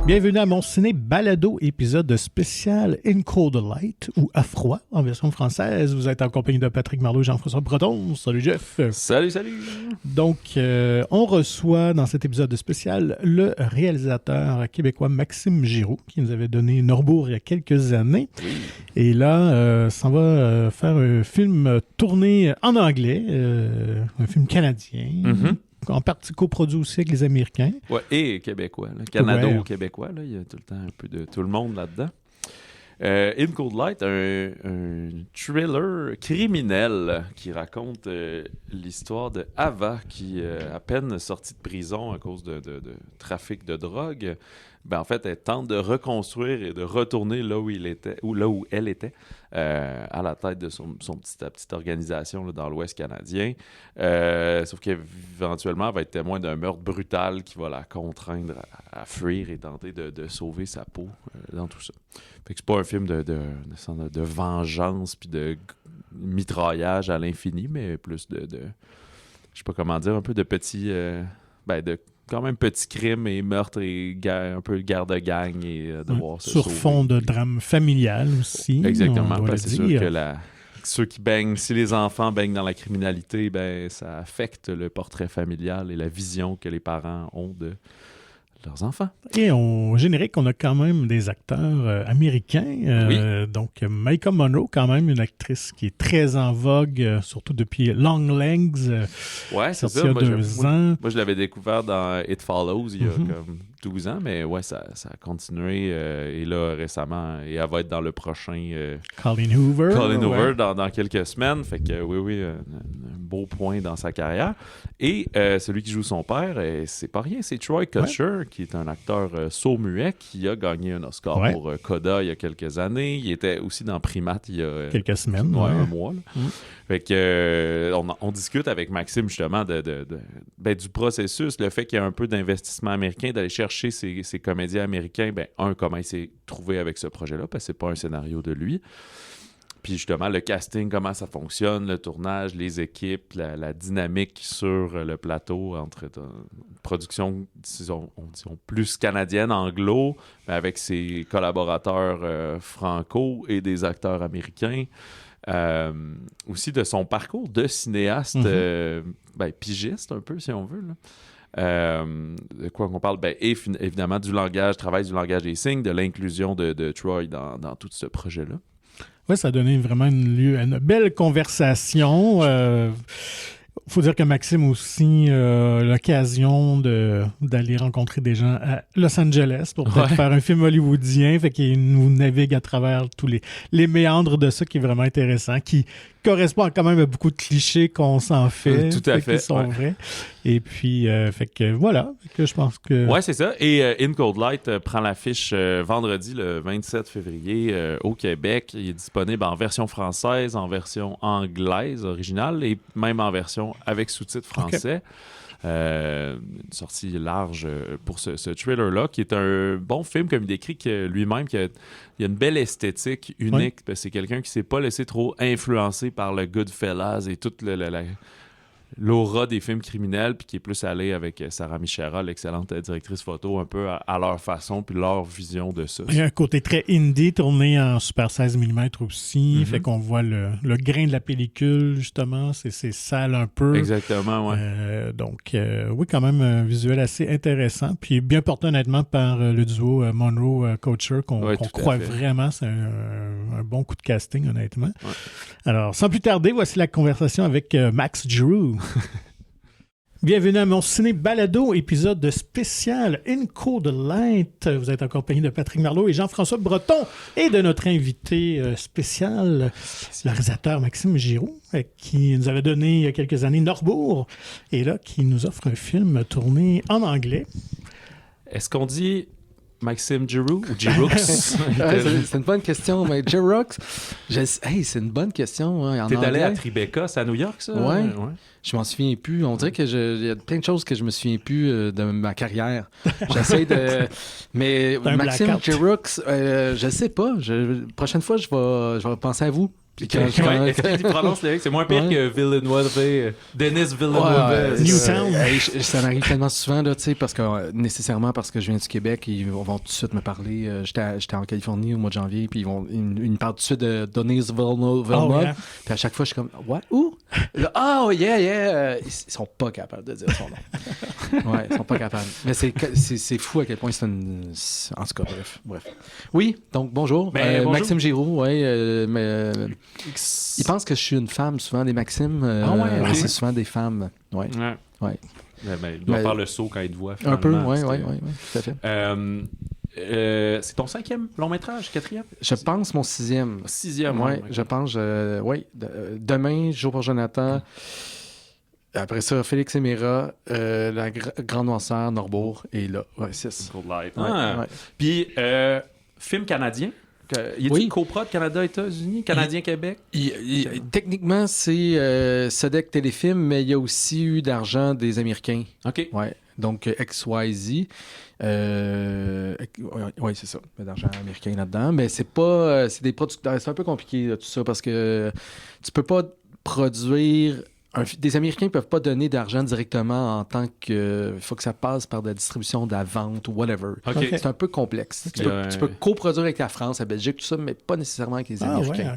Bienvenue à mon ciné balado, épisode spécial In Cold Light ou À froid en version française. Vous êtes en compagnie de Patrick Marleau et Jean-François Breton. Salut Jeff. Salut, salut. Donc, on reçoit dans cet épisode spécial le réalisateur québécois Maxime Giroux qui nous avait donné Norbourg il y a quelques années. Oui. Et là, s'en va faire un film tourné en anglais, un film canadien. Mm-hmm. En partie coproduit aussi avec les Américains. Ouais, et québécois. Là. Canado-québécois. Là. Il y a tout le temps un peu de tout le monde là-dedans. In Cold Light, un thriller criminel qui raconte l'histoire de Ava qui, à peine sortie de prison à cause de trafic de drogue, en fait, elle tente de reconstruire et de retourner là où il était, ou là où elle était, à la tête de sa petite organisation là, dans l'Ouest canadien. Sauf qu'éventuellement, elle va être témoin d'un meurtre brutal qui va la contraindre à fuir et tenter de sauver sa peau dans tout ça. Fait que c'est pas un film de vengeance puis de mitraillage à l'infini, mais plus de je sais pas comment dire, un peu de petits... de quand même petits crimes et meurtres et un peu guerre de gang et devoir se sur sauver. fond de drame familial aussi. Exactement, parce que c'est sûr que ceux qui baignent, si les enfants baignent dans la criminalité, ça affecte le portrait familial et la vision que les parents ont de leurs enfants. Et au générique, on a quand même des acteurs américains. Oui. Donc, Maika Monroe, quand même, une actrice qui est très en vogue, surtout depuis Long Legs, ouais, c'est sorti ça. il y a 2 ans. Moi, je l'avais découvert dans It Follows il y a comme 12 ans, mais ouais, ça a continué. Et là, récemment, et elle va être dans le prochain... Colin Hoover. Ouais. dans quelques semaines. Fait que oui, un beau point dans sa carrière. Et celui qui joue son père, c'est pas rien, c'est Troy Kutcher, qui est un acteur sourd-muet qui a gagné un Oscar pour Coda il y a quelques années. Il était aussi dans Primate il y a... quelques semaines. Un mois. Fait que on discute avec Maxime justement du processus, le fait qu'il y a un peu d'investissement américain, d'aller chercher ces comédiens américains. Comment il s'est trouvé avec ce projet-là, parce que c'est pas un scénario de lui. Puis justement, le casting, comment ça fonctionne, le tournage, les équipes, la dynamique sur le plateau entre production, disons plus canadienne, anglo, mais avec ses collaborateurs franco et des acteurs américains. Aussi de son parcours de cinéaste, pigiste un peu, si on veut, là. De quoi qu'on parle? Évidemment, travail du langage des signes, de l'inclusion de Troy dans tout ce projet-là. Oui, ça a donné vraiment lieu à une belle conversation. Faut dire que Maxime aussi a l'occasion d'aller rencontrer des gens à Los Angeles pour peut-être faire un film hollywoodien. Fait qu'il nous navigue à travers tous les méandres de ça qui est vraiment intéressant, qui correspond quand même à beaucoup de clichés qu'on s'en fait. Tout à fait. Qui sont vrais. Et puis, fait que voilà. Fait que je pense que... Ouais, c'est ça. Et In Cold Light prend l'affiche vendredi, le 27 février, au Québec. Il est disponible en version française, en version anglaise originale et même en version avec sous-titres français. Une sortie large pour ce thriller-là, qui est un bon film, comme il décrit lui-même, il y a une belle esthétique unique. Parce que c'est quelqu'un qui ne s'est pas laissé trop influencer par le Goodfellas et toute l'aura des films criminels, puis qui est plus allé avec Sarah Michera, l'excellente directrice photo, un peu à leur façon, puis leur vision de ça. Il y a un côté très indie, tourné en super 16 mm aussi, fait qu'on voit le grain de la pellicule, justement, c'est sale un peu. Exactement, ouais. Donc, oui, quand même un visuel assez intéressant, puis bien porté honnêtement par le duo Monroe-Kutcher, qu'on croit vraiment, c'est un bon coup de casting, honnêtement. Ouais. Alors, sans plus tarder, voici la conversation avec Max Giroux. Bienvenue à mon ciné balado, épisode spécial In Cold Light. Vous êtes en compagnie de Patrick Marleau et Jean-François Breton et de notre invité spécial, le réalisateur Maxime Giroux, qui nous avait donné il y a quelques années Norbourg et là, qui nous offre un film tourné en anglais. Est-ce qu'on dit Maxime Giroux ou Giroux? C'est une bonne question, mais Giroux, c'est une bonne question. Hein, t'es allé à Tribeca, c'est à New York, ça? Ouais. Je m'en souviens plus. On dirait qu'il y a plein de choses que je me souviens plus de ma carrière. J'essaie de... Mais Maxime Giroux, je sais pas. Prochaine fois, je vais penser à vous. Puis est-ce qu'il prononce le c'est moins pire que Villeneuve, Denis Villeneuve. Newtown. Ça m'arrive tellement souvent, là, parce que nécessairement parce que je viens du Québec, ils vont tout de suite me parler. J'étais en Californie au mois de janvier, puis ils me parlent tout de suite de Denis Villeneuve. Puis à chaque fois, je suis comme, what? Où? Oh, yeah. Ils sont pas capables de dire son nom. Ouais, ils sont pas capables. Mais c'est fou à quel point c'est une. En tout cas, bref. Oui, donc bonjour. Bonjour. Maxime Giroux, ils pensent que je suis une femme, souvent, des Maximes. C'est souvent des femmes. Ouais. Il doit faire le saut quand il te voit. Un peu, oui, tout à fait. C'est ton 5e long métrage, 4e? Je pense mon 6e. 6e, oui. Je pense, demain, Jour pour Jonathan. Après ça, Félix et Mira, La Grande Noirceur, Norbourg, et là, 6. Cold Light. Puis, film canadien? Y a-t-il coprod Canada-États-Unis? Canadien-Québec? Techniquement, c'est Sodec Téléfilm, mais il y a aussi eu d'argent des Américains. OK. Ouais. Donc, XYZ. Oui, c'est ça. Il y a d'argent américain là-dedans. Mais c'est pas. C'est des producteurs. C'est un peu compliqué, tout ça, parce que tu peux pas produire. Des Américains ne peuvent pas donner d'argent directement en tant que... Il faut que ça passe par de la distribution, de la vente ou whatever. Okay. C'est un peu complexe. Tu peux coproduire avec la France, la Belgique, tout ça, mais pas nécessairement avec les Américains.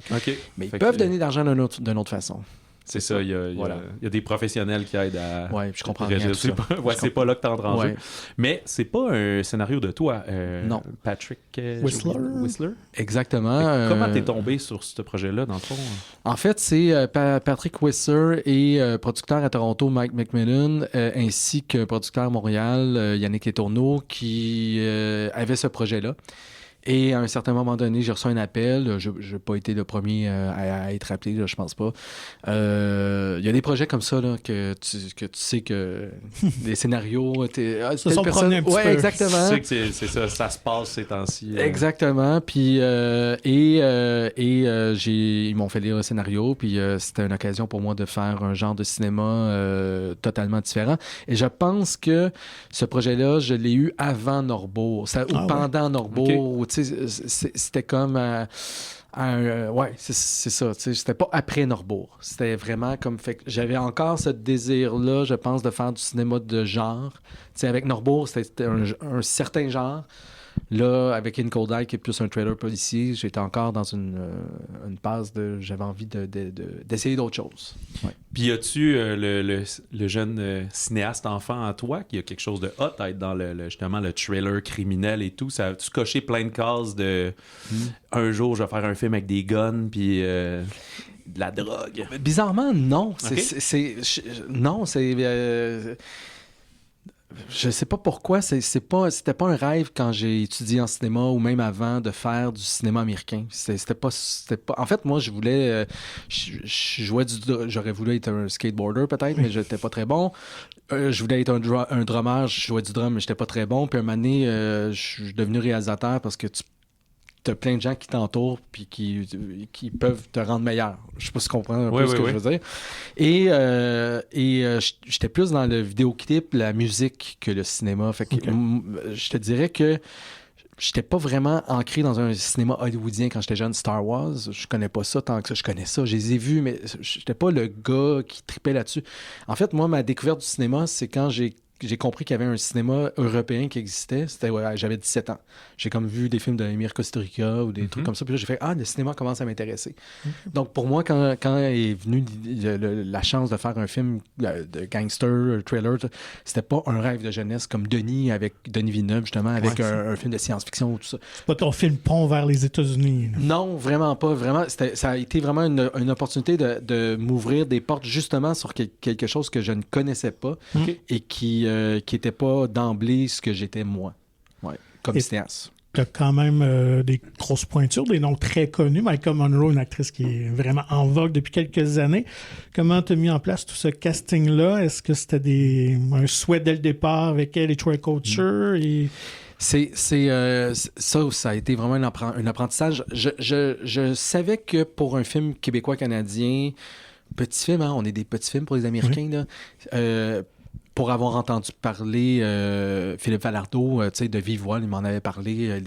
Mais ils peuvent donner de l'argent d'une autre façon. C'est ça, il y a des professionnels qui aident à... Oui, je comprends rien tout ça. C'est pas là que t'entres en jeu. Mais c'est pas un scénario de toi, non. Patrick Whistler. Exactement. Comment t'es tombé sur ce projet-là, dans le fond? En fait, c'est Patrick Whistler et producteur à Toronto, Mike McMillan, ainsi qu'un producteur à Montréal, Yannick Letourneau, qui avait ce projet-là. Et à un certain moment donné, j'ai reçu un appel. Je n'ai pas été le premier à être appelé, là, je pense pas. Il y a des projets comme ça là, que tu sais que des scénarios... se sont promenés un petit peu. Exactement. Tu sais que c'est ça se passe ces temps-ci. Exactement. Puis, ils m'ont fait lire le scénario. Puis c'était une occasion pour moi de faire un genre de cinéma totalement différent. Et je pense que ce projet-là, je l'ai eu avant Norbourg. Ou pendant Norbourg. Okay. C'était comme... c'est ça. C'était pas après Norbourg. C'était vraiment comme... Fait que j'avais encore ce désir-là, je pense, de faire du cinéma de genre. Avec Norbourg, c'était un certain genre. Là, avec In Cold Light, qui est plus un trailer policier, j'étais encore dans une passe de... J'avais envie d'essayer d'autres choses. Ouais. Puis, y a-tu le jeune cinéaste enfant en toi qui a quelque chose de hot à être dans justement le trailer criminel et tout? Ça a-tu coché plein de cases de un jour, je vais faire un film avec des guns, puis... de la drogue? Bizarrement, non. Okay. Non, c'est... Je sais pas pourquoi, c'était pas un rêve quand j'ai étudié en cinéma ou même avant de faire du cinéma américain. C'était pas. En fait, moi, je voulais. J'aurais voulu être un skateboarder peut-être, mais j'étais pas très bon. Je voulais être un drummer, je jouais du drum, mais j'étais pas très bon. Puis un moment donné, je suis devenu réalisateur parce que t'as plein de gens qui t'entourent puis qui peuvent te rendre meilleur. Je sais pas si tu comprends un peu ce que je veux dire. Et j'étais plus dans le vidéoclip, la musique que le cinéma. Fait que je te dirais que j'étais pas vraiment ancré dans un cinéma hollywoodien quand j'étais jeune. Star Wars, je connais pas ça tant que ça. Je connais ça, je les ai vus, mais j'étais pas le gars qui tripait là-dessus. En fait, moi, ma découverte du cinéma, c'est quand j'ai compris qu'il y avait un cinéma européen qui existait. J'avais 17 ans. J'ai comme vu des films de Mirko Kusturica ou des trucs comme ça. Puis là, j'ai fait « Ah, le cinéma commence à m'intéresser. » Donc, pour moi, quand est venue la chance de faire un film de gangster, trailer, c'était pas un rêve de jeunesse comme Denis Villeneuve, justement, avec un film de science-fiction ou tout ça. C'est pas ton film pont vers les États-Unis. Non, vraiment pas. Vraiment, ça a été vraiment une opportunité de m'ouvrir des portes justement sur quelque chose que je ne connaissais pas et qui n'était pas d'emblée ce que j'étais moi, comme cinéaste. Tu as quand même des grosses pointures, des noms très connus. Maika Monroe, une actrice qui est vraiment en vogue depuis quelques années. Comment tu as mis en place tout ce casting-là? Est-ce que c'était un souhait dès le départ avec elle et Troy Kotsur? Ça a été vraiment un apprentissage. Je savais que pour un film québécois-canadien, petit film, on est des petits films pour les Américains, là, pour avoir entendu parler Philippe Falardeau, de vive voix, il m'en avait parlé,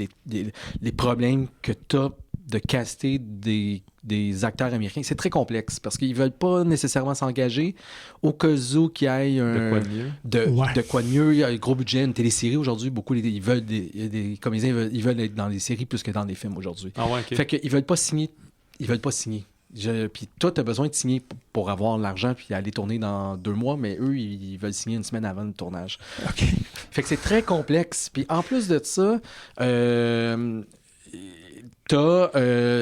les problèmes que tu as de caster des acteurs américains. C'est très complexe parce qu'ils veulent pas nécessairement s'engager au cas où qu'il y ait de quoi de mieux. De quoi de mieux. Il y a un gros budget, une télésérie aujourd'hui. Beaucoup, ils veulent des comédiens, ils veulent être dans des séries plus que dans des films aujourd'hui. Ah ouais, OK. Fait qu'ils veulent pas signer. Ils veulent pas signer. Puis toi, tu as besoin de signer pour avoir l'argent puis aller tourner dans 2 mois, mais eux, ils veulent signer une semaine avant le tournage. OK. Fait que c'est très complexe. Puis en plus de ça,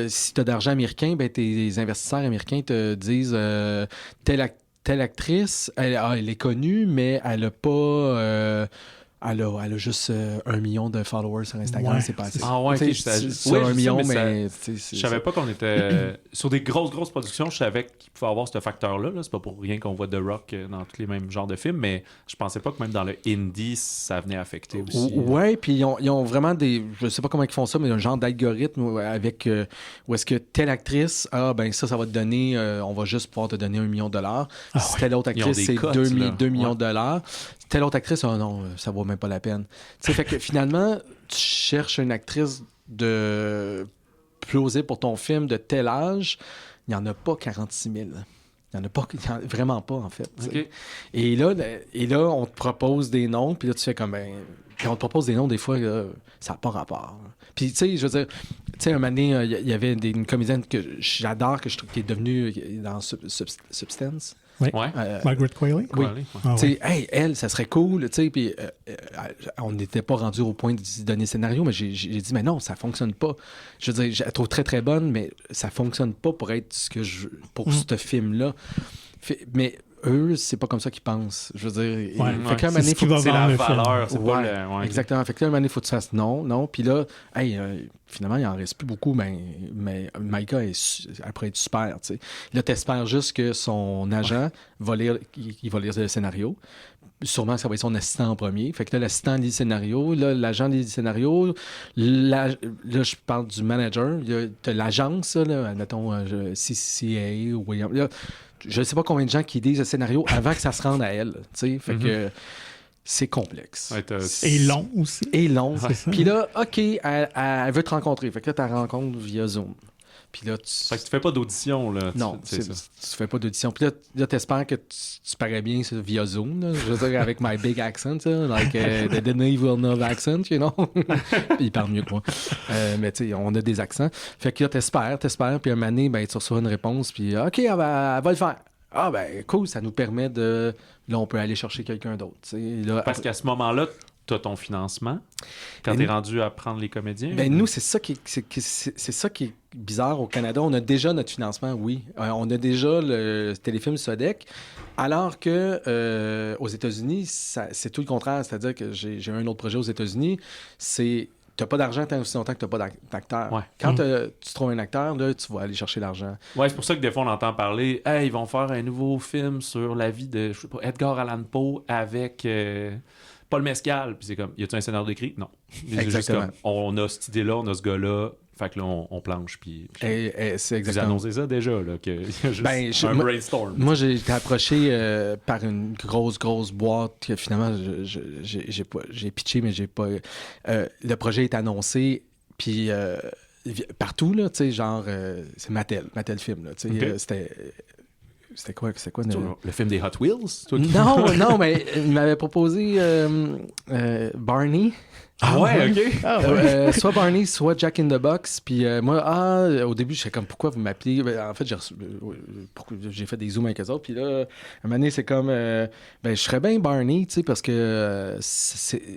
si tu as d'argent américain, ben tes investisseurs américains te disent telle actrice, elle est connue, mais elle n'a pas... Elle a juste 1 million de followers sur Instagram, Ouais, c'est pas assez. Ah ouais, ok, sur 1 million, mais... Je savais pas qu'on était... sur des grosses productions, je savais qu'il pouvait avoir ce facteur-là. Là. C'est pas pour rien qu'on voit The Rock dans tous les mêmes genres de films, mais je pensais pas que même dans le indie, ça venait affecter aussi. Ouais, puis ils ont vraiment des... Je sais pas comment ils font ça, mais un genre d'algorithme avec... où est-ce que telle actrice, ben ça va te donner... on va juste pouvoir te donner $1 million. Si telle autre actrice, c'est 2 millions de dollars. Telle autre actrice, oh non, ça vaut même pas la peine. Tu sais, fait que finalement, tu cherches une actrice de plausible pour ton film de tel âge, il n'y en a pas 46 000. Il n'y en a pas, vraiment pas, en fait. Okay. Et là, on te propose des noms, puis là, tu fais comme, quand on te propose des noms, des fois, là, ça n'a pas rapport. Puis, tu sais, je veux dire, tu sais, un moment donné, il y avait une comédienne que j'adore, que je trouve qui est devenue dans Substance. Oui. Ouais. Margaret Qualley? Oui. Ah, tu sais, hey, elle, ça serait cool, tu sais, puis on n'était pas rendu au point de donner le scénario, mais j'ai dit, mais non, ça fonctionne pas. Je veux dire, je la trouve très, très bonne, mais ça fonctionne pas pour être ce que pour ce film-là. Mais eux, c'est pas comme ça qu'ils pensent. Je veux dire, fait qu'à un moment donné, c'est la valeur, c'est pas le... Ouais, exactement. Fait que là, à un moment donné, il faut que tu fasses non. Puis là, finalement, il en reste plus beaucoup, mais Micah, elle pourrait être super, tu sais. Là, t'espères juste que son agent va lire le scénario. Sûrement que ça va être son assistant en premier. Fait que là, l'assistant lit le scénario. Là, l'agent lit le scénario. Là, je parle du manager. T'as l'agence, là, admettons, CCA ou William. Là, je ne sais pas combien de gens qui lisent le scénario avant que ça se rende à elle. Fait que c'est complexe. Ouais, et long aussi. Et long. Puis là, OK, elle veut te rencontrer. Fait que là, tu la rencontres via Zoom. Puis là, fait que tu fais pas d'audition, là. Non, tu fais pas d'audition. Puis là, t'espères que tu parais bien via Zoom, là. Je veux dire, avec my big accent, like the Denis Villeneuve accent, you know? Il parle mieux que moi. Mais tu sais, on a des accents. Fait que là, t'espères, puis un moment donné, ben, tu reçois une réponse, puis OK, elle va le faire. Ah ben, cool, ça nous permet de... Là, on peut aller chercher quelqu'un d'autre. Là, parce qu'à ce moment-là, tu as ton financement quand tu es rendu à prendre les comédiens? Ben nous, c'est ça qui est bizarre au Canada. On a déjà notre financement, oui. On a déjà le téléfilm Sodec, alors que aux États-Unis, c'est tout le contraire. C'est-à-dire que j'ai un autre projet aux États-Unis, c'est... Tu n'as pas d'argent tant aussi longtemps que tu n'as pas d'acteur. Ouais. Quand tu trouves un acteur, là, tu vas aller chercher l'argent. Ouais, c'est pour ça que des fois, on entend parler, hey, ils vont faire un nouveau film sur la vie de, je sais pas, Edgar Allan Poe avec Paul Mescal. Puis c'est comme, y a-tu un scénario d'écrit? Non. Exactement. Comme, on a cette idée-là, on a ce gars-là. Fait que là, on planche. Puis c'est exactement. Vous annoncez ça déjà, là, qu'il y a juste un brainstorm. Moi, j'ai été approché par une grosse boîte que finalement, j'ai pitché, mais j'ai pas... le projet est annoncé, puis partout, là, tu sais, genre, c'est Mattel Film, là, tu sais, c'était quoi le film des Hot Wheels? Non, mais il m'avait proposé Barney. Ah ouais, OK. Soit Barney, soit Jack in the Box. Puis moi, au début, j'étais comme, pourquoi vous m'appelez? En fait, j'ai fait des zooms avec eux autres. Puis là, un moment donné, c'est comme, je serais bien Barney, tu sais, parce que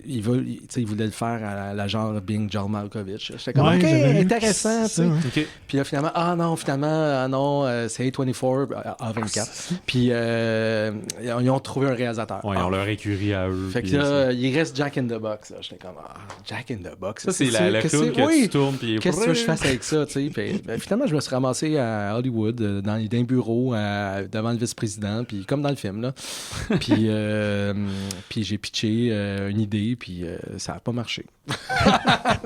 il voulait le faire à la genre Bing John Malkovich. J'étais comme, OK, intéressant, tu sais. Okay. Puis là, finalement, c'est A24, A24. Puis ils ont trouvé un réalisateur. Ouais, ils ont leur écurie à eux. Fait que là, il reste Jack in the Box. J'étais comme, Jack in the Box. Ça, c'est la clown que tu tournes. Qu'est-ce que tu veux que je fasse avec ça, tu sais? Puis, finalement, je me suis ramassé à Hollywood, dans un bureau, devant le vice-président, puis comme dans le film, là. Puis j'ai pitché une idée, puis ça n'a pas marché.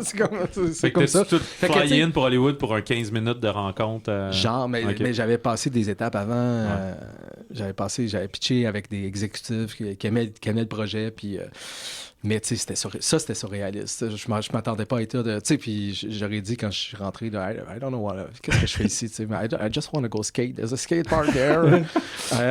c'est comme ça. Tu fly-in pour Hollywood pour un 15 minutes de rencontre. Genre, mais j'avais passé des étapes avant. J'avais pitché avec des exécutifs qui aimaient le projet, puis Mais tu sais, c'était surréaliste. Je m'attendais pas à être de... Tu sais, puis j'aurais dit quand je suis rentré, là, I don't know qu'est-ce que je fais ici, tu sais, I just want to go skate. There's a skate park there.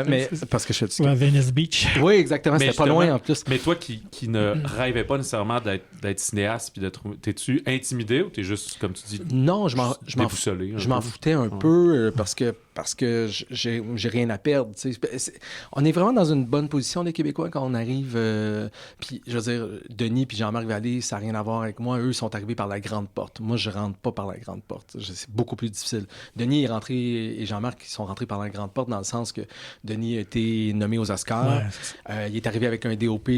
Mais parce que je fais du skate. À Venice Beach. Oui, exactement. C'était pas loin en plus. Mais toi qui ne rêvais pas nécessairement d'être cinéaste, puis t'es-tu intimidé ou t'es juste, comme tu dis, non, je m'en foutais un peu parce que j'ai rien à perdre. On est vraiment dans une bonne position, les Québécois, quand on arrive. Puis, je veux dire, Denis puis Jean-Marc Vallée, ça n'a rien à voir avec moi. Eux sont arrivés par la grande porte. Moi, je rentre pas par la grande porte. C'est beaucoup plus difficile. Denis est rentré et Jean-Marc ils sont rentrés par la grande porte dans le sens que Denis a été nommé aux Oscars. Ouais. Il est arrivé avec un DOP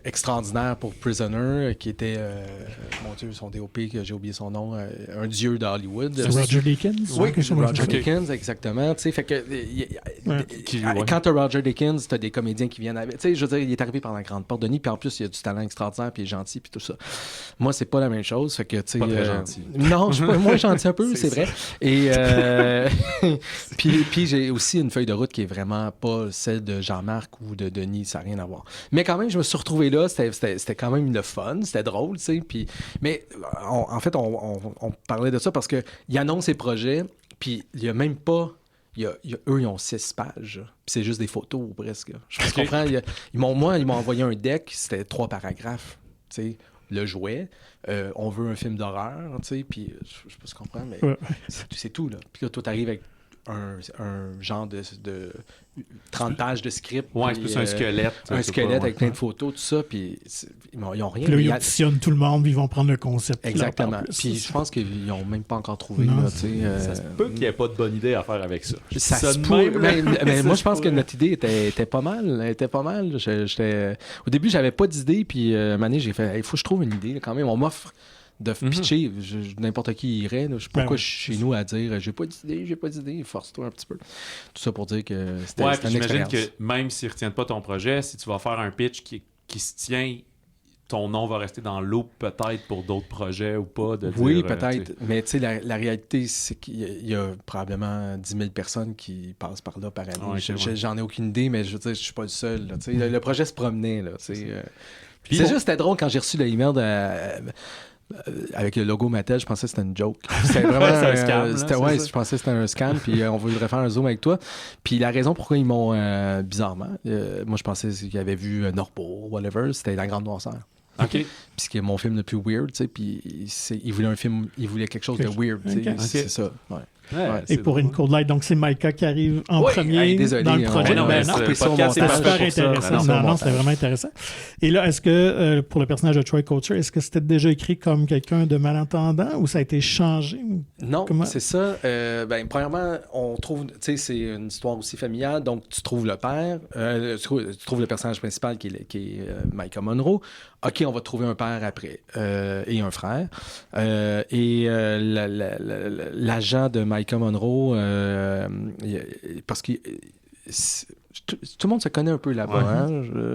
extraordinaire pour Prisoner, qui était, mon Dieu, son DOP, que j'ai oublié son nom, un dieu de Hollywood. C'est Roger Deakins? Oui, Roger Deakins, exactement. Tu sais, fait que quand t'as Roger Deakins, t'as des comédiens qui viennent avec. Tu sais, je veux dire, il est arrivé par la grande porte, Denis, puis en plus, il a du talent extraordinaire, puis il est gentil, puis tout ça. Moi, c'est pas la même chose. Fait que, tu sais, pas très gentil. Non, je suis moins gentil un peu, c'est vrai. Et puis j'ai aussi une feuille de route qui est vraiment pas celle de Jean-Marc ou de Denis, ça n'a rien à voir. Mais quand même, je me suis retrouvé là, c'était quand même le fun, c'était drôle, tu sais. Puis, mais en fait, on parlait de ça parce qu'il annonce ses projets, puis il y a même pas... eux, ils ont 6 pages. Puis c'est juste des photos, presque. Je comprends. Ils m'ont envoyé un deck, c'était 3 paragraphes. Tu sais, le jouet, on veut un film d'horreur, tu sais, puis je sais pas si tu comprends, mais c'est tout, là. Puis là, toi, t'arrives avec un genre de 30 pages de script. Ouais, c'est plus un squelette. Un squelette avec plein de photos, tout ça, puis ils n'ont rien. Puis là, ils auditionnent tout le monde, ils vont prendre le concept. Exactement. Puis je pense qu'ils n'ont même pas encore trouvé. Là, ça se peut qu'il n'y ait pas de bonne idée à faire avec ça. Ça se peut. Mais moi, je pense que notre idée était pas mal. Au début, j'avais pas d'idée, puis à un moment donné, j'ai fait, il faut que je trouve une idée. Quand même, on m'offre de pitcher, n'importe qui irait. Je sais pas pourquoi je suis chez nous à dire j'ai pas d'idée, force-toi un petit peu. Tout ça pour dire que c'était une expérience. J'imagine que même s'ils ne retiennent pas ton projet, si tu vas faire un pitch qui se tient, ton nom va rester dans l'eau peut-être pour d'autres projets ou pas. Oui, peut-être. Mais tu sais, la réalité, c'est qu'il y a probablement 10 000 personnes qui passent par là par année. Ouais, j'en ai aucune idée, mais je veux dire, je suis pas le seul. Là, le projet se promenait. Là, c'était drôle quand j'ai reçu l'email avec le logo Mattel, je pensais que c'était une joke. C'était vraiment un scam. Je pensais que c'était un scam, puis on voudrait faire un zoom avec toi. Puis la raison pourquoi ils m'ont, bizarrement, moi je pensais qu'ils avaient vu Norpo, whatever, c'était La Grande Noirceur. OK. Puis c'est mon film le plus weird, tu sais, puis ils voulaient quelque chose de weird, tu sais, c'est ça. Ouais. Et pour une Code Light, donc c'est Maïka qui arrive en premier dans le projet. C'est super intéressant. Non, c'était vraiment intéressant. Et là, est-ce que pour le personnage de Troy Kotsur, est-ce que c'était déjà écrit comme quelqu'un de malentendant ou ça a été changé? Non, c'est ça. Premièrement, on trouve, tu sais, c'est une histoire aussi familiale, donc tu trouves le père, tu trouves le personnage principal qui est Maïka Monroe. OK, on va trouver un père après et un frère. L'agent de Maïka Monroe, parce que tout le monde se connaît un peu là-bas.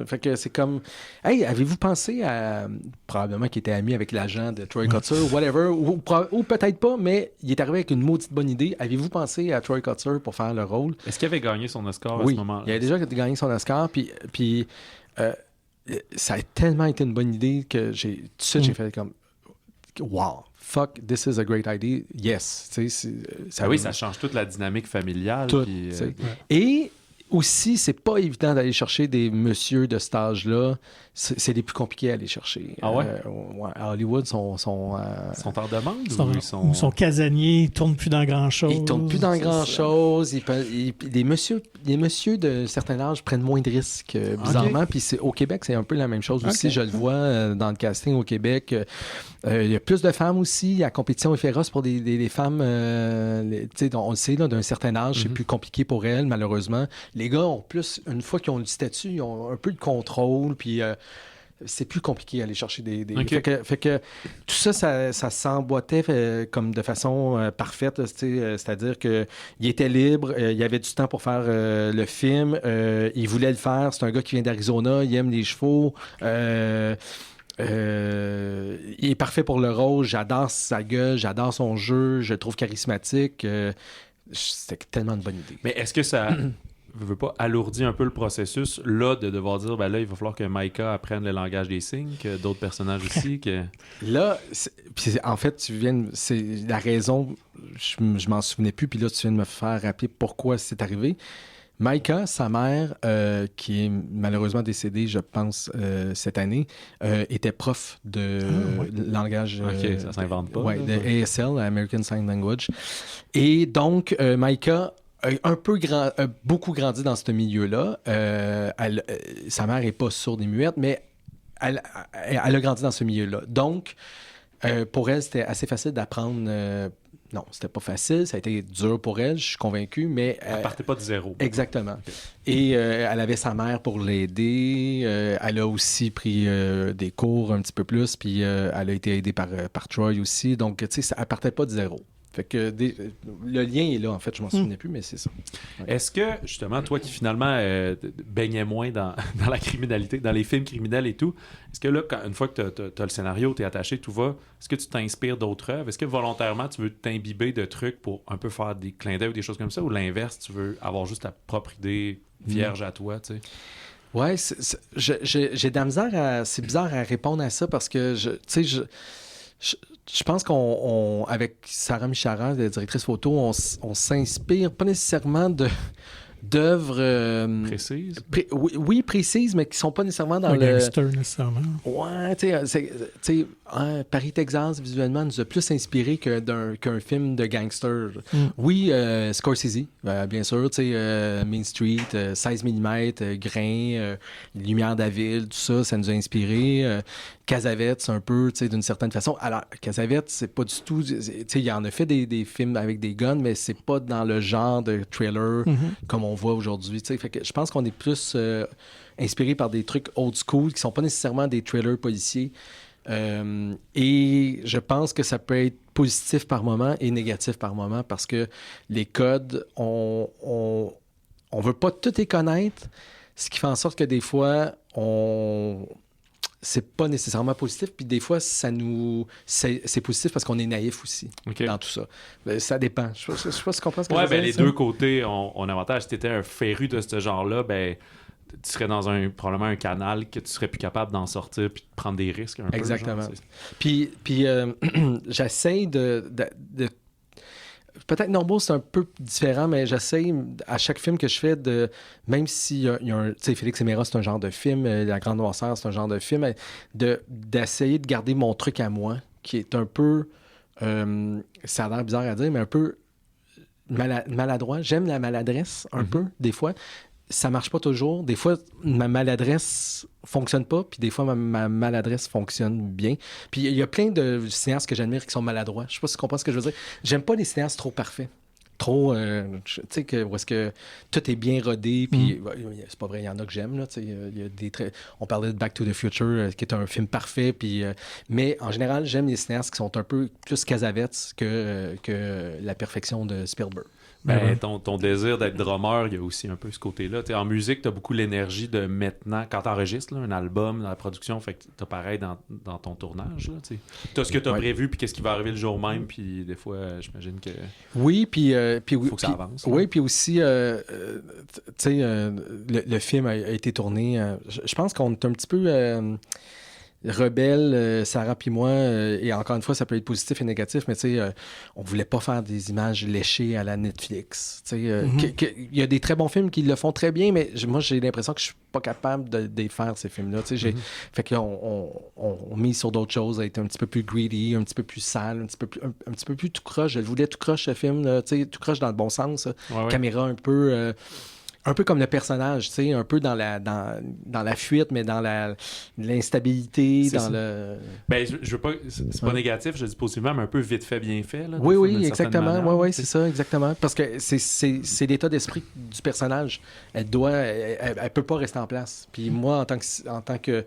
Fait que c'est comme, hey, avez-vous pensé à, probablement qu'il était ami avec l'agent de Troy Kotsur, whatever, ou peut-être pas, mais il est arrivé avec une maudite bonne idée. Avez-vous pensé à Troy Kotsur pour faire le rôle? Est-ce qu'il avait gagné son Oscar à ce moment-là? Il avait déjà gagné son Oscar, puis ça a tellement été une bonne idée que j'ai fait comme wow, fuck, this is a great idea. Yes. Ça change toute la dynamique familiale. Et aussi, c'est pas évident d'aller chercher des messieurs de cet âge-là. C'est les plus compliqués à aller chercher. Ah ouais? À Hollywood, sont en demande? Ou sont casaniers, ils tournent plus dans grand-chose. Ils tournent plus dans grand-chose. Les messieurs de certain âge prennent moins de risques, bizarrement. Puis au Québec, c'est un peu la même chose aussi. Je le vois dans le casting au Québec. Il y a plus de femmes aussi. La compétition est féroce pour des femmes. On le sait, là, d'un certain âge, c'est plus compliqué pour elles, malheureusement. Les gars ont plus, une fois qu'ils ont le statut, ils ont un peu de contrôle. Puis c'est plus compliqué d'aller chercher des... Okay. Fait que tout ça s'emboîtait comme de façon parfaite. C'est-à-dire qu'il était libre, il avait du temps pour faire le film, il voulait le faire. C'est un gars qui vient d'Arizona, il aime les chevaux. Il est parfait pour le rôle. J'adore sa gueule, j'adore son jeu, je le trouve charismatique. C'était tellement une bonne idée. Mais est-ce que ça... veut pas alourdir un peu le processus là de devoir dire ben là il va falloir que Micah apprenne le langage des signes, que d'autres personnages aussi que là en fait c'est la raison, je m'en souvenais plus, puis là tu viens de me faire rappeler pourquoi c'est arrivé. Micah, sa mère, qui est malheureusement décédée, je pense, cette année, était prof de langage... OK, ça s'invente pas. Oui, de ASL, American Sign Language. Et donc, Micah a beaucoup grandi dans ce milieu-là. Sa mère n'est pas sourde et muette, mais elle a grandi dans ce milieu-là. Donc, pour elle, c'était assez facile d'apprendre... non, c'était pas facile, ça a été dur pour elle, je suis convaincu, mais... Elle partait pas de zéro. Exactement. Okay. Et elle avait sa mère pour l'aider, elle a aussi pris des cours un petit peu plus, puis elle a été aidée par Troy aussi, donc tu sais, elle partait pas de zéro. Fait que le lien est là, en fait, je m'en souvenais plus, mais c'est ça. Ouais. Est-ce que, justement, toi qui finalement baignais moins dans la criminalité, dans les films criminels et tout, est-ce que là, une fois que tu as le scénario, tu es attaché, tout va, est-ce que tu t'inspires d'autres œuvres? Est-ce que volontairement, tu veux t'imbiber de trucs pour un peu faire des clins d'œil ou des choses comme ça, ou l'inverse, tu veux avoir juste ta propre idée vierge à toi, tu sais? Ouais, j'ai de la misère c'est bizarre à répondre à ça parce que, je pense avec Sarah Michara, la directrice photo, on s'inspire pas nécessairement d'œuvres précises. Oui, précises, mais qui sont pas nécessairement dans le gangster nécessairement. Ouais, tu sais, Paris, Texas, visuellement, nous a plus inspiré qu'un film de gangster. Oui, Scorsese, bien sûr, tu sais, Main Street, 16 mm, grain, lumière de la ville, tout ça nous a inspiré. Cassavetes, un peu, tu sais, d'une certaine façon. Alors, Cassavetes, c'est pas du tout... Tu sais, il en a fait des films avec des guns, mais c'est pas dans le genre de thriller comme on voit aujourd'hui, tu sais. Fait que je pense qu'on est plus inspiré par des trucs old school qui sont pas nécessairement des thrillers policiers. Et je pense que ça peut être positif par moment et négatif par moment parce que les codes, on veut pas tout les connaître, ce qui fait en sorte que des fois, c'est pas nécessairement positif, puis des fois, c'est positif parce qu'on est naïf aussi dans tout ça. Ça dépend. Je sais pas si tu comprends ce que je veux dire. Les deux côtés ont avantage. Si tu étais un féru de ce genre-là, ben tu serais dans probablement un canal que tu serais plus capable d'en sortir puis de prendre des risques un peu. Exactement. Puis j'essaie de peut-être Normal, c'est un peu différent, mais j'essaie à chaque film que je fais même s'il y a un... Tu sais, Félix et Méra, c'est un genre de film, La Grande Noirceur, c'est un genre de film, d'essayer de garder mon truc à moi, qui est un peu... ça a l'air bizarre à dire, mais un peu maladroit. J'aime la maladresse, un peu, des fois. Ça marche pas toujours. Des fois, ma maladresse fonctionne pas, puis des fois, ma maladresse fonctionne bien. Puis il y a plein de cinéastes que j'admire qui sont maladroits. Je sais pas si tu comprends ce que je veux dire. J'aime pas les cinéastes trop parfaits. Trop, tu sais, où est-ce que tout est bien rodé, puis c'est pas vrai, il y en a que j'aime, là, tu sais, il y a des on parlait de Back to the Future, qui est un film parfait, puis, mais en général, j'aime les cinéastes qui sont un peu plus Cassavetes que la perfection de Spielberg. Ton désir d'être drummer, il y a aussi un peu ce côté-là. T'sais, en musique, tu as beaucoup l'énergie de maintenant, quand tu enregistres un album dans la production, fait que tu as pareil dans ton tournage. Tu as ce que tu as prévu, puis qu'est-ce qui va arriver le jour même, puis des fois, j'imagine que. Oui, puis faut que ça avance. Oui, puis aussi, tu sais, le film a été tourné. Je pense qu'on est un petit peu. Rebelle, Sarah puis moi, et encore une fois, ça peut être positif et négatif, mais tu sais, on voulait pas faire des images léchées à la Netflix. Tu sais, il y a des très bons films qui le font très bien, mais moi, j'ai l'impression que je suis pas capable de faire ces films-là. Tu sais, fait qu'on mise sur d'autres choses, à être un petit peu plus greedy, un petit peu plus sale, un petit peu plus tout croche. Je le voulais tout croche, ce film, là, tu sais, tout croche dans le bon sens. Caméra un peu... un peu comme le personnage, tu sais, un peu dans la fuite, mais dans l'instabilité, dans le... Ben, je veux pas... C'est pas négatif, je dis positivement, mais un peu vite fait, bien fait. Là, oui, exactement. Oui, c'est ça, exactement. Parce que c'est l'état d'esprit du personnage. Elle peut pas rester en place. Puis moi, en tant que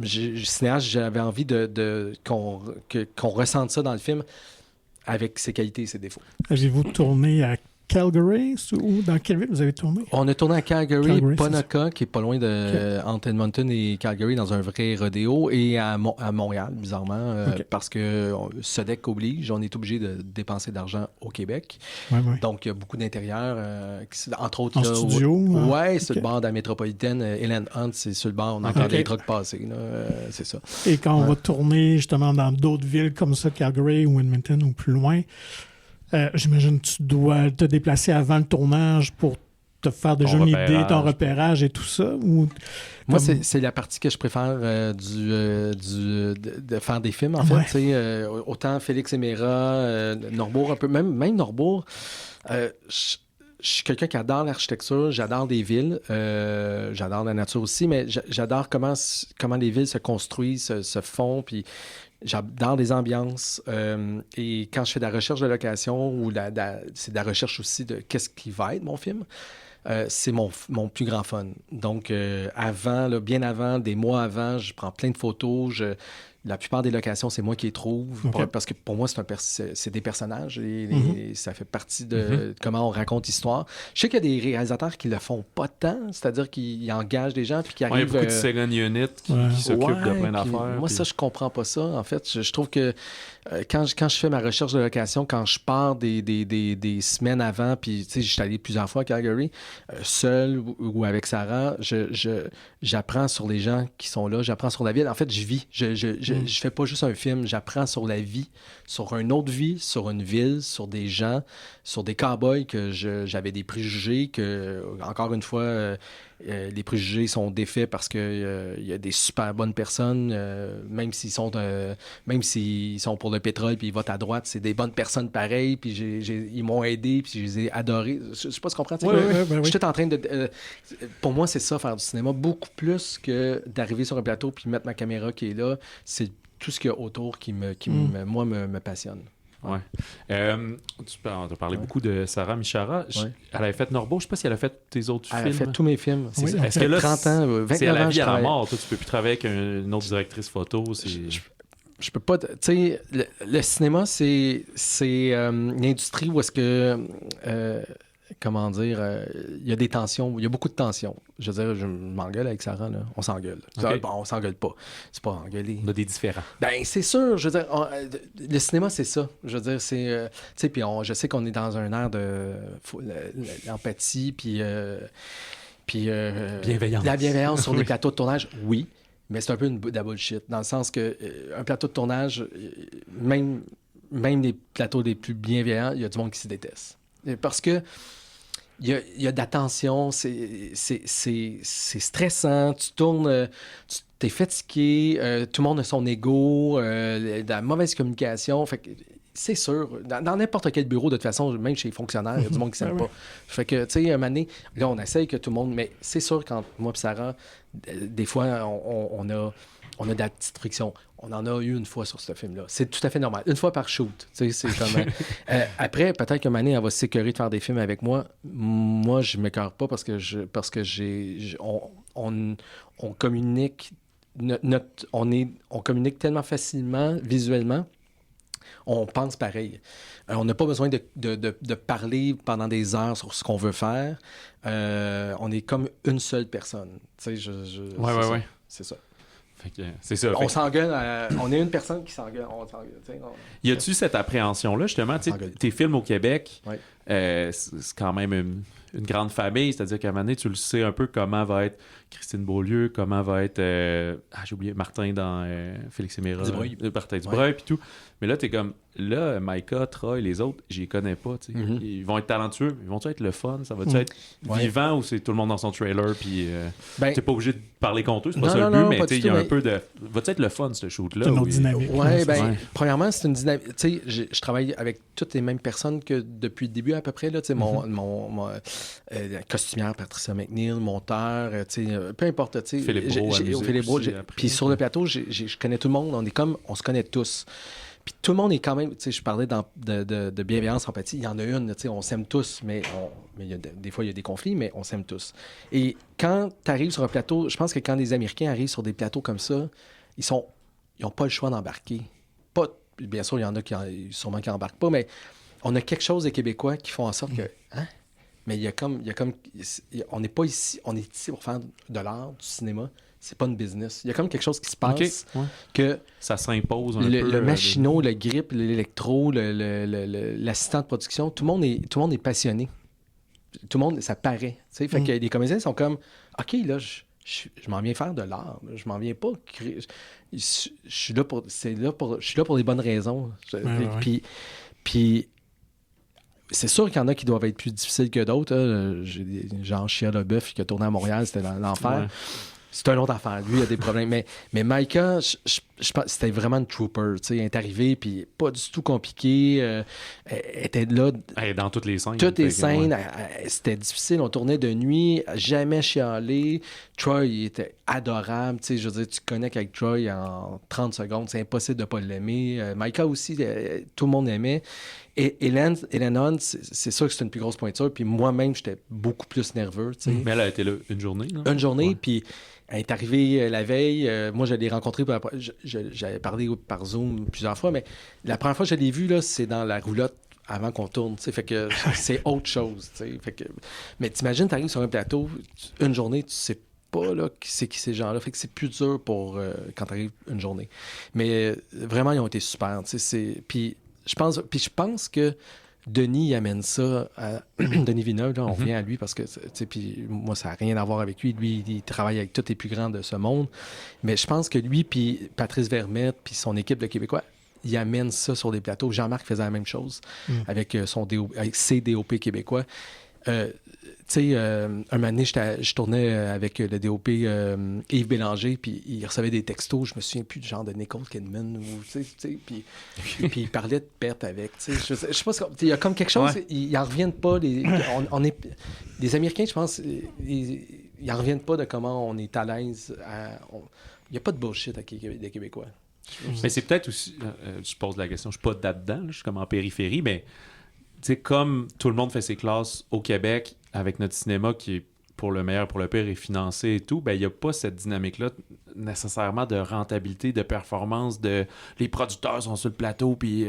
cinéaste, j'avais envie qu'on ressente ça dans le film avec ses qualités et ses défauts. Avez-vous tourné à Calgary ou dans quelle ville vous avez tourné? On a tourné à Calgary, Ponoka, qui est pas loin de entre Edmonton et Calgary, dans un vrai rodéo, et à Montréal, bizarrement, parce que SODEC oblige, on est obligé de dépenser d'argent au Québec. Ouais. Donc, il y a beaucoup d'intérieurs, entre autres... En studio? Oui, sur le bord de la métropolitaine. Helen Hunt, c'est sur le bord, on entend les trucks passer, là, c'est ça. Et quand on va tourner, justement, dans d'autres villes comme ça, Calgary ou Edmonton ou plus loin... j'imagine que tu dois te déplacer avant le tournage pour te faire déjà une idée, ton repérage et tout ça? Ou moi, c'est la partie que je préfère de faire des films, en fait. Autant Félix Héméra, Norbourg, un peu, même Norbourg. Je suis quelqu'un qui adore l'architecture, j'adore des villes, j'adore la nature aussi, mais j'adore comment les villes se construisent, se font, puis... J'adore les ambiances et quand je fais de la recherche de location ou c'est de la recherche aussi de qu'est-ce qui va être mon film, c'est mon plus grand fun. Donc, bien avant, des mois avant, je prends plein de photos. La plupart des locations, c'est moi qui les trouve parce que pour moi, c'est des personnages et ça fait partie de comment on raconte l'histoire. Je sais qu'il y a des réalisateurs qui le font pas tant, c'est-à-dire qu'ils engagent des gens puis qui arrivent... Il y a beaucoup de second unit qui s'occupent de plein d'affaires. Moi, ça, je comprends pas ça. En fait, je trouve que quand je fais ma recherche de location, quand je pars des semaines avant, puis tu sais, je suis allé plusieurs fois à Calgary, seul ou avec Sarah, j'apprends sur les gens qui sont là, j'apprends sur la ville. En fait, je vis. Je fais pas juste un film, j'apprends sur la vie, sur une autre vie, sur une ville, sur des gens, sur des cow-boys que j'avais des préjugés, que, encore une fois, les préjugés sont défaits parce que y a des super bonnes personnes, même s'ils sont pour le pétrole puis ils votent à droite, c'est des bonnes personnes pareilles, puis ils m'ont aidé, puis je les ai adorés. Je sais pas si tu comprends. Je suis en train de... pour moi, c'est ça, faire du cinéma, beaucoup plus que d'arriver sur un plateau puis mettre ma caméra qui est là. C'est tout ce qu'il y a autour qui me passionne. Ouais. Tu as parlé beaucoup de Sarah Michara. Elle avait fait Norbeau. Je ne sais pas si elle a fait tes autres films. Elle a fait tous mes films. Est-ce que là, 30 ans, 29 c'est à la vie ans, à la mort. Toi, tu peux plus travailler avec une autre directrice photo. Je peux pas... Tu sais, le cinéma, c'est une industrie où est-ce que... comment dire, il y a des tensions, il y a beaucoup de tensions. Je veux dire, je m'engueule avec Sarah, là. On s'engueule. Okay. Bon, on s'engueule pas. C'est pas engueuler. On a des différends. Ben, c'est sûr. Je veux dire, le cinéma, c'est ça. Je veux dire, c'est... tu sais, puis je sais qu'on est dans un air de l'empathie, puis bienveillance. La bienveillance sur les plateaux de tournage, oui. Mais c'est un peu de la bullshit, dans le sens que un plateau de tournage, même les plateaux les plus bienveillants, il y a du monde qui s'y déteste. Parce que il y a de la tension, c'est stressant, tu tournes, tu t'es fatigué, tout le monde a son ego, de la mauvaise communication. Fait que c'est sûr, dans n'importe quel bureau, de toute façon, même chez les fonctionnaires, il y a du monde qui s'aime pas. Fait que, tu sais, un moment donné, là, on essaye que tout le monde... Mais c'est sûr, quand moi et Sarah, des fois, on a de la petite friction. On en a eu une fois sur ce film-là. C'est tout à fait normal. Une fois par shoot. Tu sais, c'est comme... après, peut-être qu'un moment donné, elle va s'écœurer de faire des films avec moi. Moi, je ne m'écœure pas parce que on communique... on communique tellement facilement, visuellement. On pense pareil. On n'a pas besoin de parler pendant des heures sur ce qu'on veut faire. On est comme une seule personne. Tu sais, ouais. C'est ça. C'est ça. On s'engueule. On est une personne qui s'engueule. Y a-tu cette appréhension-là, justement? Tes films au Québec, c'est quand même une grande famille. C'est-à-dire qu'à un moment donné, tu le sais un peu comment va être Christine Beaulieu, comment va être... j'ai oublié Martin dans Félix Héméra. Martin Dubreuil, puis tout. Mais là, t'es comme... Là, Maïka, Troy, les autres, je les connais pas. Mm-hmm. Ils vont être talentueux. Ils vont-tu être le fun? Ça va-tu être vivant ou c'est tout le monde dans son trailer? Puis t'es pas obligé de parler contre eux. C'est pas ça le but, mais il y a un peu de... Va-tu être le fun, ce shoot-là? C'est une autre dynamique. Premièrement, c'est une dynamique... Tu sais, je travaille avec toutes les mêmes personnes que depuis le début, à peu près. Là, mon costumière, Patricia McNeil, monteur, peu importe. Philippe Brault. Puis sur le plateau, je connais tout le monde. On se connaît tous. Puis tout le monde est quand même, je parlais de bienveillance, empathie, il y en a une, on s'aime tous, mais des fois il y a des conflits, mais on s'aime tous. Et quand tu arrives sur un plateau, je pense que quand les Américains arrivent sur des plateaux comme ça, ils n'ont pas le choix d'embarquer. Bien sûr, il y en a qui n'embarquent pas, mais on a quelque chose des Québécois qui font en sorte que... Hein? Mais il y a comme... On n'est pas ici... On est ici pour faire de l'art, du cinéma. C'est pas une business. Il y a comme quelque chose qui se passe que... Ça s'impose un peu. Le machinot, le grip, l'électro, l'assistant de production, tout le monde est passionné. Tout le monde, ça paraît. Fait que les comédiens sont comme... OK, là, je m'en viens faire de l'art. Là. Je m'en viens pas créer... Je suis là pour les bonnes raisons. Puis c'est sûr qu'il y en a qui doivent être plus difficiles que d'autres. J'ai genre Chia Leboeuf qui a tourné à Montréal, c'était l'enfer. Ouais. C'est une autre affaire. Lui, il a des problèmes. Mais Maïka, je pense c'était vraiment une trooper. Elle est arrivée, puis pas du tout compliqué. Elle était là. Elle est dans toutes les scènes. Toutes les scènes. C'était difficile. On tournait de nuit. Jamais chialé. Troy, il était adorable. Je veux dire, tu connectes avec Troy en 30 secondes. C'est impossible de ne pas l'aimer. Maïka aussi, tout le monde l'aimait. Et Hélène Hunt, c'est sûr que c'est une plus grosse pointure. Puis moi-même, j'étais beaucoup plus nerveux. Mais elle a été là une journée. Là. Une journée, puis elle est arrivée la veille. Moi, je l'ai rencontrée. J'avais parlé par Zoom plusieurs fois, mais la première fois que je l'ai vue, là, c'est dans la roulotte avant qu'on tourne. Fait que c'est autre chose. Fait que... Mais t'imagines, t'arrives sur un plateau, une journée, tu sais pas là, c'est qui ces gens-là. Fait que c'est plus dur pour quand t'arrives une journée. Mais vraiment, ils ont été super. Puis je pense que Denis amène ça à Denis Villeneuve, là, on revient à lui parce que, puis moi, ça n'a rien à voir avec lui. Lui, il travaille avec tous les plus grands de ce monde. Mais je pense que lui, puis Patrice Vermette, puis son équipe de Québécois, il amène ça sur des plateaux. Jean-Marc faisait la même chose avec ses DOP québécois. Un moment donné, je tournais avec le DOP Yves Bélanger, puis il recevait des textos, je me souviens plus du genre de Nicole Kidman, puis il parlait de perte avec. Je sais pas, il y a comme quelque chose, ils n'en reviennent pas. Les Américains, je pense, ils n'en reviennent pas de comment on est à l'aise. Il n'y a pas de bullshit avec les Québécois. Mais c'est peut-être aussi, je pose la question, je suis pas là-dedans, je suis comme en périphérie, mais comme tout le monde fait ses classes au Québec avec notre cinéma qui est pour le meilleur, pour le pire est financé et tout, ben il n'y a pas cette dynamique-là nécessairement de rentabilité, de performance, de les producteurs sont sur le plateau, puis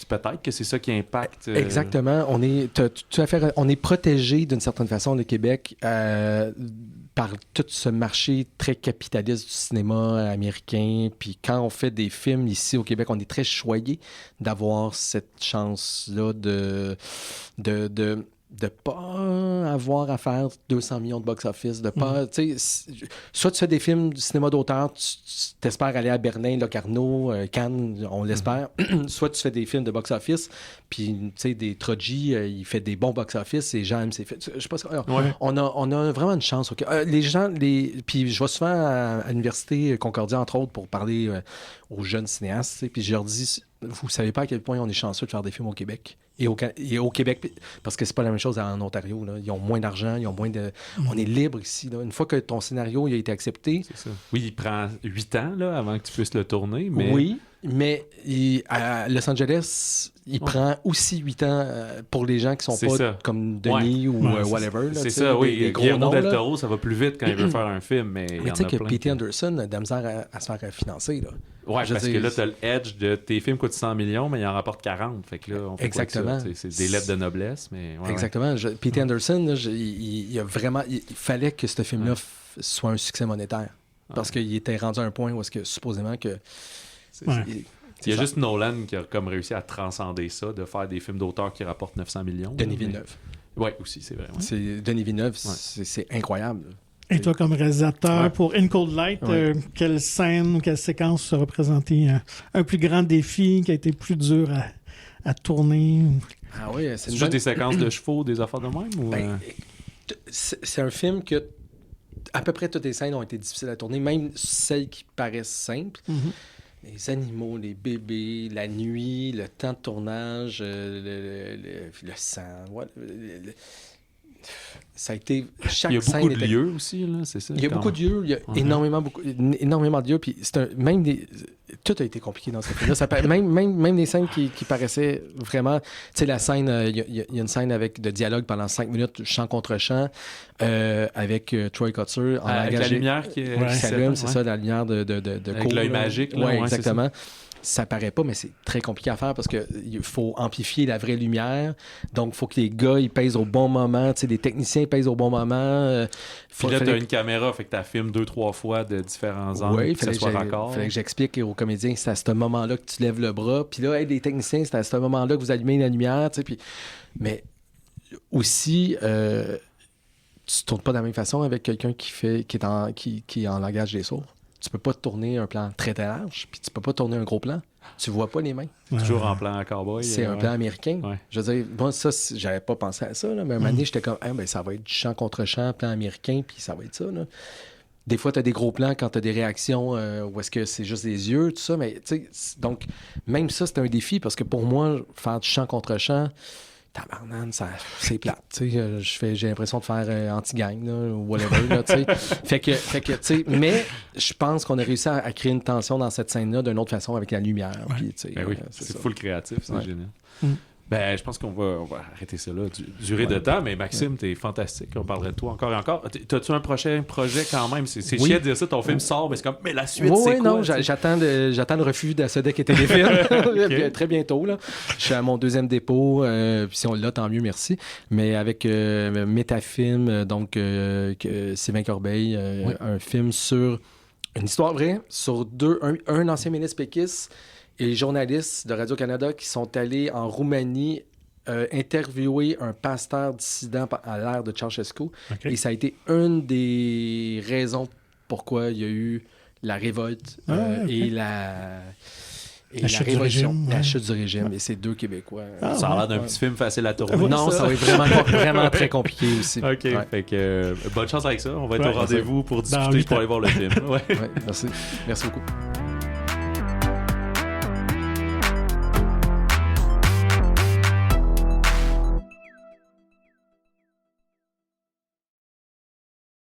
peut-être que c'est ça qui impacte. Exactement. On est protégé d'une certaine façon, le Québec, par tout ce marché très capitaliste du cinéma américain. Puis quand on fait des films ici au Québec, on est très choyé d'avoir cette chance-là de pas avoir à faire 200 millions de box-office, de pas, soit tu fais des films du cinéma d'auteur, tu t'espères aller à Berlin, Locarno, Cannes, on l'espère, soit tu fais des films de box-office, puis tu sais, des Troji, il fait des bons box-office, et gens aiment ses films. Je sais pas, on a vraiment une chance. Les gens, puis je vais souvent à l'Université Concordia, entre autres, pour parler aux jeunes cinéastes, puis je leur dis, vous savez pas à quel point on est chanceux de faire des films au Québec. Et au Québec, parce que c'est pas la même chose en Ontario. Là. Ils ont moins d'argent, ils ont moins de... On est libre ici. Là. Une fois que ton scénario il a été accepté... C'est ça. Oui, il prend 8 ans là, avant que tu puisses le tourner, mais... Oui, mais à Los Angeles, il prend aussi 8 ans pour les gens qui sont pas ça. Comme Denis ou whatever. C'est ça, oui. Guillermo del Toro, ça va plus vite quand il veut faire un film, mais il y en a plein. Mais tu sais que P.T. Anderson a de la misère à se faire financer, là. Ouais, parce que là, tu as le edge de tes films coûtent 100 millions, mais il en rapporte 40. Fait que là, on fait exactement. C'est des lettres de noblesse, mais... Exactement. P.T. Anderson, là, il a vraiment... Il fallait que ce film-là soit un succès monétaire. Parce qu'il était rendu à un point où est-ce que, supposément que... Il y a juste Nolan qui a comme réussi à transcender ça, de faire des films d'auteur qui rapportent 900 millions. Denis Villeneuve. Oui, aussi, c'est vrai. Ouais. Denis Villeneuve, c'est incroyable. Et toi, comme réalisateur, pour In Cold Light, quelle scène ou quelle séquence a représenté un plus grand défi qui a été plus dur à tourner? Ah oui, c'est juste des séquences de chevaux, des affaires de même? Ou c'est un film que à peu près toutes les scènes ont été difficiles à tourner, même celles qui paraissent simples. Les animaux, les bébés, la nuit, le temps de tournage, le sang. Ça a été... Il y a beaucoup de lieux aussi, là, c'est ça? Il y a beaucoup de lieux, il y a énormément de lieux, puis tout a été compliqué dans ce film-là. Même des scènes qui paraissaient vraiment... Tu sais, la scène, il y a une scène de dialogue pendant 5 minutes, chant contre chant, avec Troy Kotsur. Avec la lumière qui s'allume, c'est ça, la lumière de avec l'œil magique. Oui, exactement. ça paraît pas, mais c'est très compliqué à faire parce qu'il faut amplifier la vraie lumière. Donc, il faut que les gars, ils pèsent au bon moment. Les techniciens pèsent au bon moment. Puis là, tu as une caméra, fait que tu filmes 2-3 fois de différents angles, oui, que ça soit raccord. Il fallait que j'explique aux comédiens que c'est à ce moment-là que tu lèves le bras. Puis là, les techniciens, c'est à ce moment-là que vous allumez la lumière. Puis... Mais aussi... tu tournes pas de la même façon avec quelqu'un qui est en langage des sourds. Tu peux pas tourner un plan très large, puis tu peux pas tourner un gros plan. Tu vois pas les mains. C'est toujours en plan cowboy. C'est un plan américain. Ouais. Je veux dire, moi, ça, j'avais pas pensé à ça, là, mais un moment donné, j'étais comme, ça va être du champ contre champ, plan américain, puis ça va être ça. Là. Des fois, tu as des gros plans quand tu as des réactions où est-ce que c'est juste des yeux, tout ça, mais tu sais, donc, même ça, c'est un défi, parce que pour moi, faire du champ contre champ, tabarnane, c'est plate. J'ai l'impression de faire anti-gang là, ou whatever. Là, fait que tu sais, mais je pense qu'on a réussi à créer une tension dans cette scène-là d'une autre façon avec la lumière. Ouais. Puis, oui, c'est full créatif, c'est génial. Ben, je pense qu'on va arrêter ça là. Durée de temps, mais Maxime, t'es fantastique. On parlerait de toi encore et encore. T'as-tu un prochain projet quand même? C'est chiant de dire ça, ton film sort, mais c'est comme, mais la suite, c'est quoi? Non, j'attends le refus de Sodec et Téléfilm. Très bientôt, là. Je suis à mon 2e dépôt, puis si on l'a, tant mieux, merci. Mais avec Métafilm, donc Sylvain Corbeil, un film sur une histoire vraie, sur un ancien ministre péquiste et les journalistes de Radio-Canada qui sont allés en Roumanie interviewer un pasteur dissident à l'ère de Ceausescu. Okay. Et ça a été une des raisons pourquoi il y a eu la révolte et la révolution, la chute du régime. Et c'est 2 Québécois. Ça a l'air d'un petit film facile à tourner. Non, ça va être vraiment très compliqué aussi. OK. Fait que bonne chance avec ça. On va être au rendez-vous pour discuter, pour aller voir le film. Merci beaucoup.